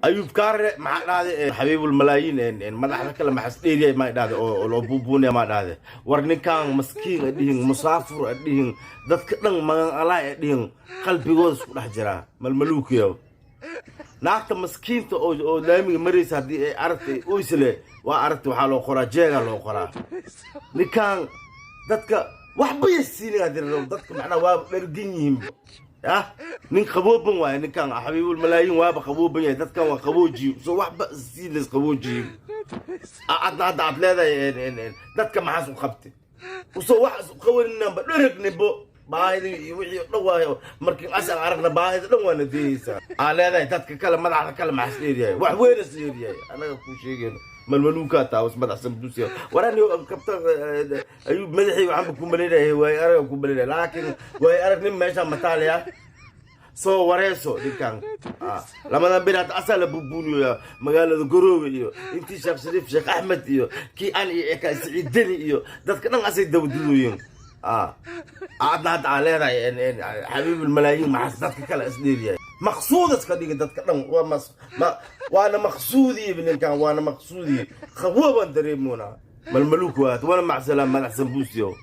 أيوب كار مع هذا حبيب الملايين إن ما نحن كلام مع سديري ما هذا أو بوبوني ما هذا ورني كان مسكين أديهم مسافر أديهم ذات كلام ما الله أديهم قلبي غوص لحجرة ململوك يو ناقة مسكين أو دائما مريس هذه أرتي ويسله وأرتي وحاله خرا جيغا لو خرا نكان ذاتك وحبي السيني هذه ذاتك معنا وابردينيهم نين خبوبن واي نين كان حبيب الملايين وابا خبوبن يا دad كان خبوجي سو wax ba siidis khawooji aad leedahay dadka maxaa soo qabtay soo wax qawanina ba dheregnebo baahidi wixii dhawaayo markii asal aragna baahida dhan waana deeysa leedahay dadka kale madaxda kale maxaa siidiyay wax weyn siidiyay anaga ku sheegayno malmaluuka taas madaxsan buusiyo warani kabta ayuu madaxii waxaan ku maleeyahay way arag ku maleeyahay laakiin way aragnin meesha mataaliya soo wareeso dinkan lamadan binaad asal bubuniyo ya magaalada Garowe iyo intii Sheekh Shariif Sheekh Ahmed iyo kii aan iyo ka Saciidani iyo dadka dhan asay dawladooyin aadna hada leedahay حبيب الملايين مع dadka kale isdheeriyay maqsuudas ka dhigay dadka dhan waana maqsuudi ibn kan waana maqsuudi khawban dareemuna malmaluuk waad wala mac salaam madax sanbuusiyo